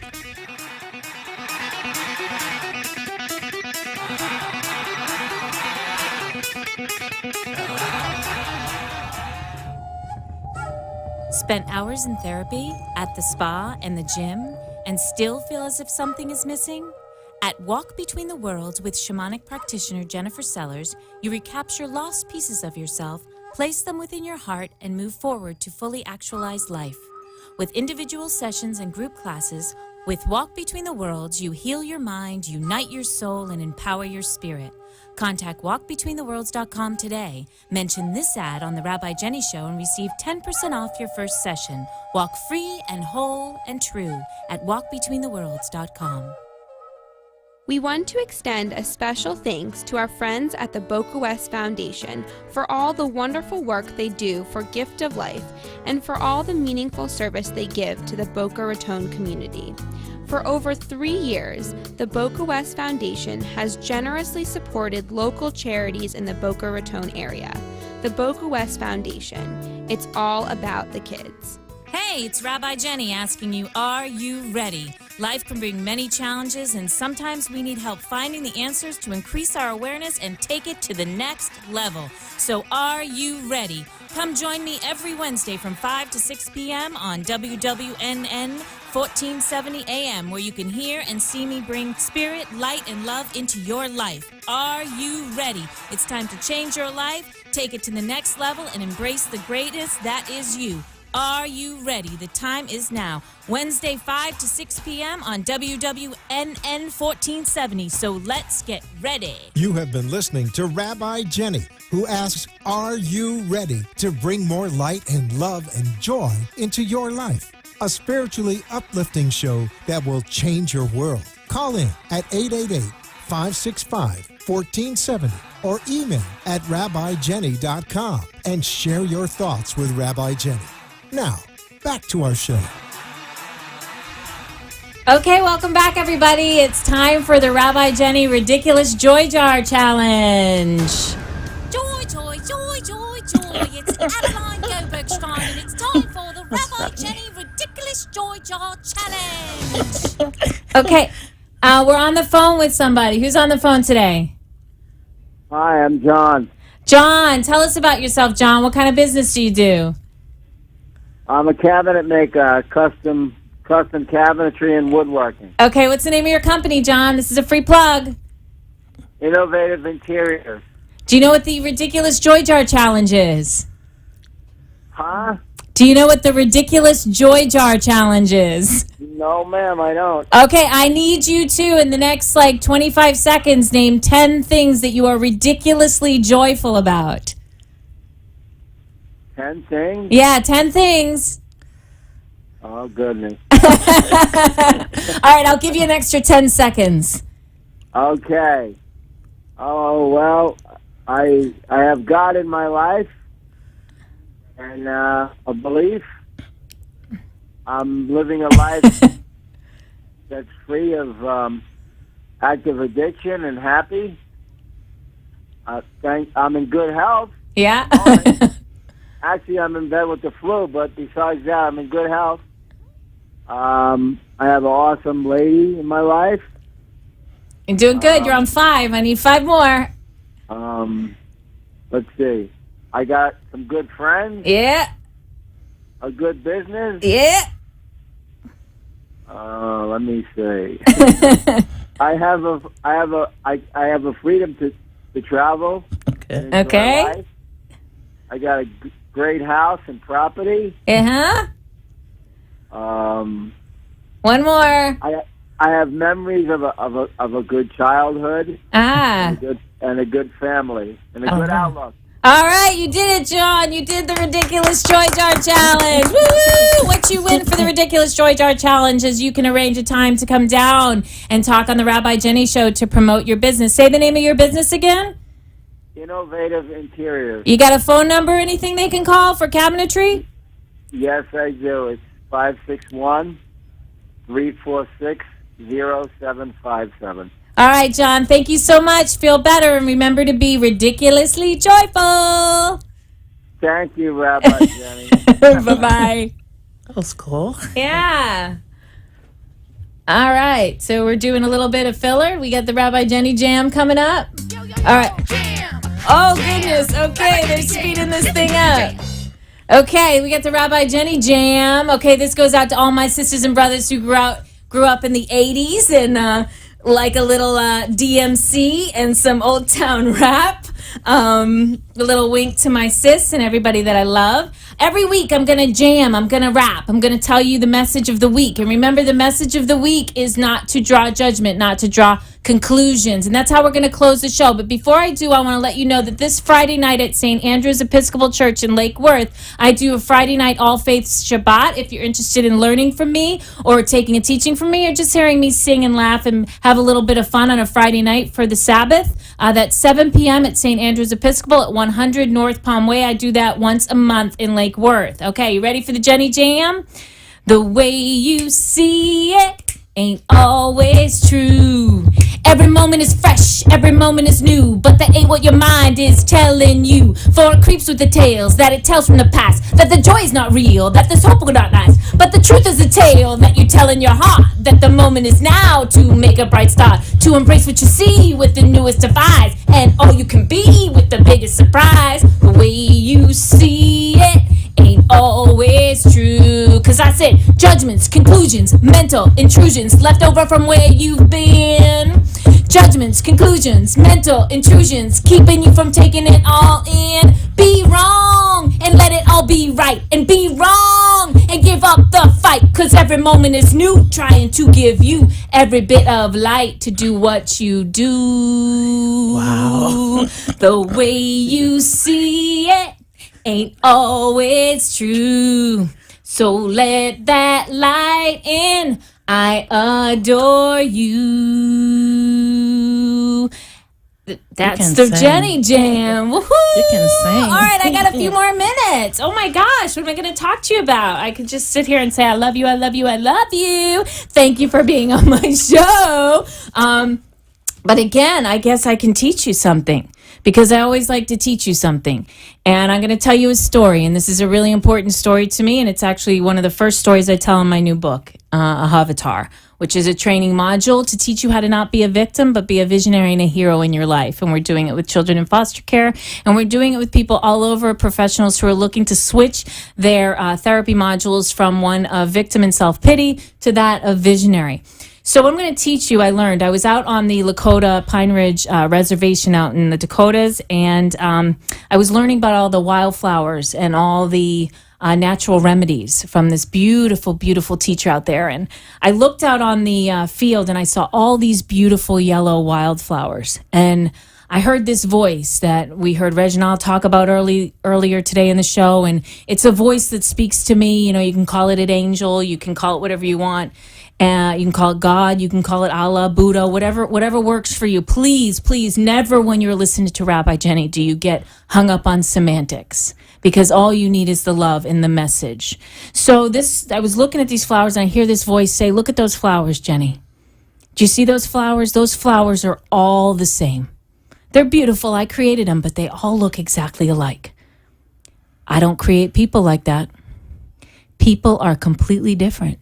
Spent hours in therapy, at the spa, and the gym, and still feel as if something is missing? At Walk Between the Worlds with shamanic practitioner Jennifer Sellers, you recapture lost pieces of yourself, place them within your heart, and move forward to fully actualize life. With individual sessions and group classes, with Walk Between the Worlds, you heal your mind, unite your soul, and empower your spirit. Contact walkbetweentheworlds.com today. Mention this ad on the Rabbi Jenny Show and receive 10% off your first session. Walk free and whole and true at walkbetweentheworlds.com. We want to extend a special thanks to our friends at the Boca West Foundation for all the wonderful work they do for Gift of Life and for all the meaningful service they give to the Boca Raton community. For over 3 years, the Boca West Foundation has generously supported local charities in the Boca Raton area. The Boca West Foundation. It's all about the kids. Hey, it's Rabbi Jenny asking you, are you ready? Life can bring many challenges, and sometimes we need help finding the answers to increase our awareness and take it to the next level. So are you ready? Come join me every Wednesday from 5 to 6 p.m. on WWNN 1470 AM, where you can hear and see me bring spirit, light, and love into your life. Are you ready? It's time to change your life, take it to the next level, and embrace the greatness that is you. Are you ready? The time is now. Wednesday, 5 to 6 p.m. on WWNN 1470. So let's get ready. You have been listening to Rabbi Jenny, who asks, are you ready to bring more light and love and joy into your life? A spiritually uplifting show that will change your world. Call in at 888-565-1470 or email at rabbijenny.com and share your thoughts with Rabbi Jenny. Now, back to our show. Okay, welcome back, everybody. It's time for the Rabbi Jenny Ridiculous Joy Jar Challenge. Joy, joy, joy, joy, joy. It's Adeline Goldberg's time, and it's time for the Rabbi Jenny Ridiculous Joy Jar Challenge. Okay, we're on the phone with somebody. Who's on the phone today? Hi, I'm John. John, tell us about yourself, John. What kind of business do you do? I'm a cabinet maker, custom cabinetry and woodworking. Okay, what's the name of your company, John? This is a free plug. Innovative Interiors. Do you know what the Ridiculous Joy Jar Challenge is? Huh? Do you know what the Ridiculous Joy Jar Challenge is? No, ma'am, I don't. Okay, I need you to, in the next, 25 seconds, name 10 things that you are ridiculously joyful about. 10 things? Yeah, 10 things. Oh, goodness. All right, I'll give you an extra 10 seconds. Okay. Oh, well, I have God in my life and a belief. I'm living a life that's free of active addiction and happy. I'm in good health. Yeah. Actually, I'm in bed with the flu, but besides that, I'm in good health. I have an awesome lady in my life. You're doing good. You're on 5. I need 5 more. Let's see. I got some good friends. Yeah. A good business. Yeah. Let me see. I have a freedom to travel. Okay. Life. I got a great house and property. Uh-huh. One more. I have memories of a good childhood. Ah. And a good family and a good outlook. All right, you did it, John. You did the Ridiculous Joy Jar Challenge. Woo! What you win for the Ridiculous Joy Jar Challenge is you can arrange a time to come down and talk on the Rabbi Jenny Show to promote your business. Say the name of your business again. Innovative Interiors. You got a phone number, anything they can call for cabinetry? Yes, I do. It's 561-346-0757. All right, John. Thank you so much. Feel better, and remember to be ridiculously joyful. Thank you, Rabbi Jenny. Bye-bye. That was cool. Yeah. All right. So we're doing a little bit of filler. We got the Rabbi Jenny Jam coming up. All right. Oh, goodness. Okay, they're speeding this thing up. Okay, we got the Rabbi Jenny Jam. Okay, this goes out to all my sisters and brothers who grew up in the 80s and like a little DMC and some Old Town rap. A little wink to my sis and everybody that I love. Every week I'm going to jam, I'm going to rap, I'm going to tell you the message of the week. And remember, the message of the week is not to draw judgment, not to draw conclusions. And that's how we're going to close the show. But before I do, I want to let you know that this Friday night at St. Andrew's Episcopal Church in Lake Worth, I do a Friday night All Faiths Shabbat. If you're interested in learning from me or taking a teaching from me or just hearing me sing and laugh and have a little bit of fun on a Friday night for the Sabbath, that's 7 p.m. at St. Andrew's Episcopal at 100 North Palm Way. I do that once a month in Lake Worth. Okay, you ready for the Jenny Jam? The way you see it ain't always true. Every moment is fresh, every moment is new, but that ain't what your mind is telling you. For it creeps with the tales that it tells from the past, that the joy is not real, that this hope will not last. But the truth is a tale that you tell in your heart, that the moment is now to make a bright start, to embrace what you see with the newest of eyes, and all you can be with the biggest surprise. The way you see it ain't always true. Cause I said, Judgments, conclusions, mental intrusions left over from where you've been. Judgments, conclusions, mental intrusions keeping you from taking it all in. Be wrong and let it all be right. And be wrong and give up the fight. Cause every moment is new, trying to give you every bit of light to do what you do. Wow. The way you see it ain't always true. So let that light in. I adore you. That's the sing. Jenny Jam. Woohoo! You can sing. All right, I got a few more minutes. Oh my gosh, what am I going to talk to you about? I could just sit here and say, I love you, I love you, I love you. Thank you for being on my show. But again, I guess I can teach you something, because I always like to teach you something. And I'm going to tell you a story, and this is a really important story to me, and it's actually one of the first stories I tell in my new book, Avatar, which is a training module to teach you how to not be a victim, but be a visionary and a hero in your life. And we're doing it with children in foster care, and we're doing it with people all over, professionals who are looking to switch their therapy modules from one of victim and self-pity to that of visionary. So what I'm going to teach you, I was out on the Lakota Pine Ridge Reservation out in the Dakotas, and I was learning about all the wildflowers and all the natural remedies from this beautiful, beautiful teacher out there. And I looked out on the field and I saw all these beautiful yellow wildflowers. And I heard this voice that we heard Reginald talk about earlier today in the show. And it's a voice that speaks to me. You know, you can call it an angel, you can call it whatever you want. You can call it God, you can call it Allah, Buddha, whatever works for you. Please, please, never when you're listening to Rabbi Jenny do you get hung up on semantics, because all you need is the love and the message. So I was looking at these flowers and I hear this voice say, look at those flowers, Jenny. Do you see those flowers? Those flowers are all the same. They're beautiful, I created them, but they all look exactly alike. I don't create people like that. People are completely different.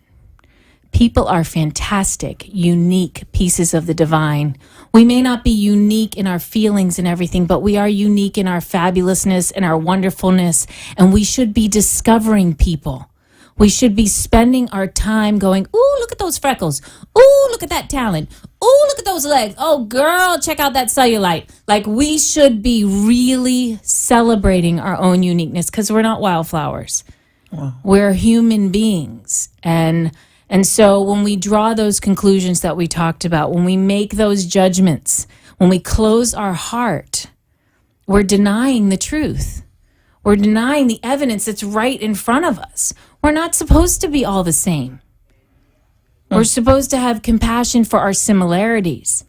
People are fantastic, unique pieces of the divine. We may not be unique in our feelings and everything, but we are unique in our fabulousness and our wonderfulness, and we should be discovering people. We should be spending our time going, ooh, look at those freckles. Ooh, look at that talent. Ooh, look at those legs. Oh, girl, check out that cellulite. Like, we should be really celebrating our own uniqueness, because we're not wildflowers. Wow. We're human beings, And so when we draw those conclusions that we talked about, when we make those judgments, when we close our heart, we're denying the truth. We're denying the evidence that's right in front of us. We're not supposed to be all the same. We're supposed to have compassion for our similarities,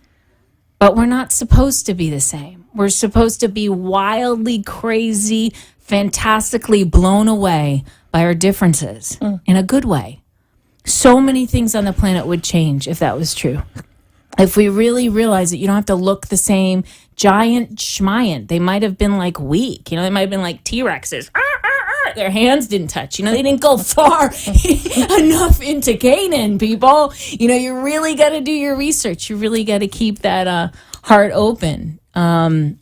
but we're not supposed to be the same. We're supposed to be wildly crazy, fantastically blown away by our differences in a good way. So many things on the planet would change if that was true. If we really realize that you don't have to look the same, giant schmiant, they might have been like weak. You know, they might have been like T-Rexes. Their hands didn't touch. You know, they didn't go far enough into Canaan, people. You know, you really got to do your research. You really got to keep that heart open. I'm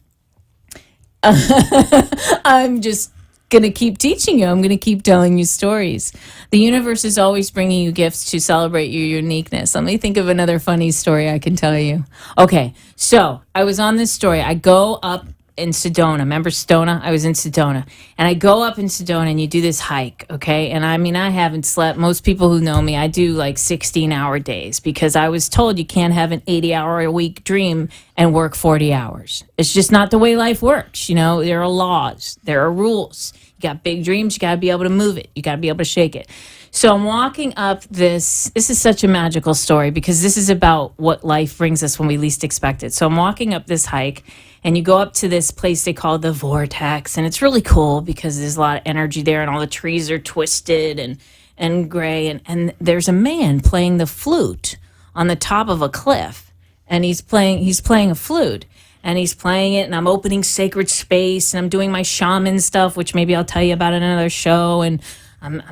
just going to keep teaching you. I'm going to keep telling you stories. The universe is always bringing you gifts to celebrate your uniqueness. Let me think of another funny story I can tell you. Okay, so I was on this story. I go up in Sedona. Remember Sedona? I was in Sedona. And I go up in Sedona and you do this hike, okay? And I mean, I haven't slept. Most people who know me, I do like 16-hour days, because I was told you can't have an 80-hour-a-week dream and work 40 hours. It's just not the way life works. You know, there are laws. There are rules. You got big dreams. You got to be able to move it. You got to be able to shake it. So I'm walking up this is such a magical story, because this is about what life brings us when we least expect it. So I'm walking up this hike, and you go up to this place they call the Vortex, and it's really cool because there's a lot of energy there, and all the trees are twisted and gray, and there's a man playing the flute on the top of a cliff, and he's playing a flute, and he's playing it, and I'm opening sacred space, and I'm doing my shaman stuff, which maybe I'll tell you about in another show, and I'm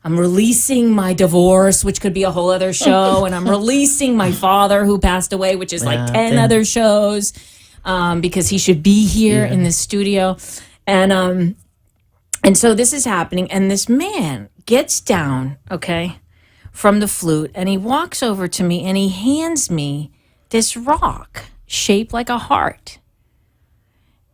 releasing my divorce, which could be a whole other show, and I'm releasing my father who passed away, which is like 10 other shows. Because he should be here in this studio. And so this is happening, and this man gets down, okay, from the flute, and he walks over to me and he hands me this rock shaped like a heart.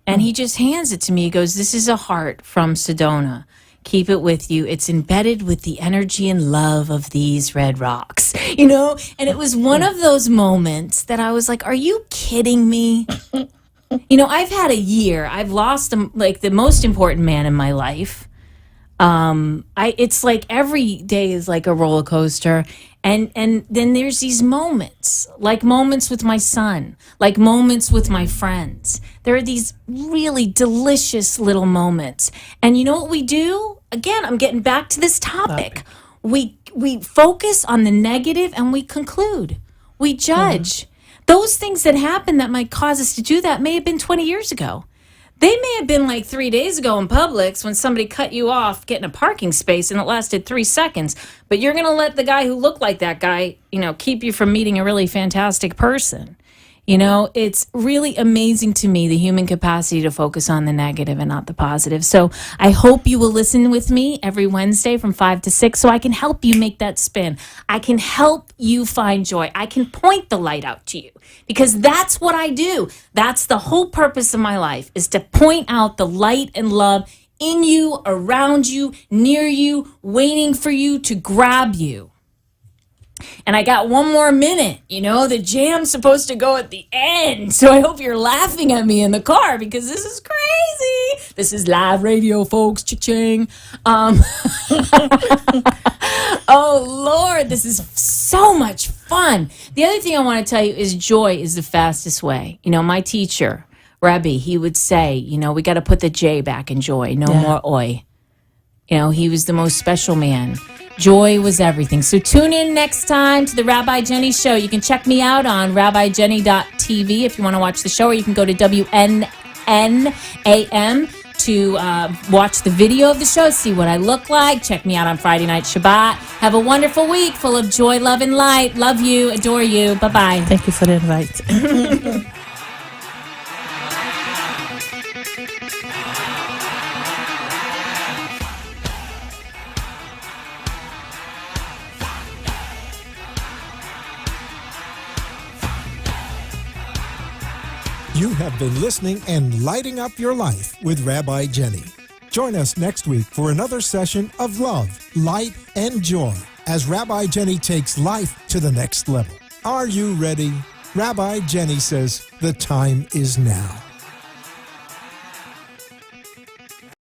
And he just hands it to me. He goes, "This is a heart from Sedona. Keep it with you. It's embedded with the energy and love of these red rocks." You know? And it was one of those moments that I was like, are you kidding me? You know, I've had a year. I've lost the most important man in my life. It's like every day is like a roller coaster. And then there's these moments, like moments with my son, like moments with my friends. There are these really delicious little moments. And you know what we do? Again, I'm getting back to this topic. We focus on the negative and we conclude. We judge. Those things that happen that might cause us to do that may have been 20 years ago. They may have been like 3 days ago in Publix when somebody cut you off getting a parking space and it lasted 3 seconds. But you're going to let the guy who looked like that guy, keep you from meeting a really fantastic person. It's really amazing to me, the human capacity to focus on the negative and not the positive. So I hope you will listen with me every Wednesday from 5 to 6 so I can help you make that spin. I can help you find joy. I can point the light out to you because that's what I do. That's the whole purpose of my life, is to point out the light and love in you, around you, near you, waiting for you to grab you. And I got one more minute. The jam's supposed to go at the end. So I hope you're laughing at me in the car because this is crazy. This is live radio, folks. Cha-ching. Oh, Lord, this is so much fun. The other thing I want to tell you is joy is the fastest way. My teacher, Rabbi, he would say, we got to put the J back in joy. No more oi. He was the most special man. Joy was everything. So tune in next time to the Rabbi Jenny Show. You can check me out on rabbijenny.tv if you want to watch the show, or you can go to WNNAM to watch the video of the show, see what I look like. Check me out on Friday Night Shabbat. Have a wonderful week full of joy, love, and light. Love you. Adore you. Bye-bye. Thank you for the invite. You have been listening and lighting up your life with Rabbi Jenny. Join us next week for another session of love, light, and joy as Rabbi Jenny takes life to the next level. Are you ready? Rabbi Jenny says the time is now.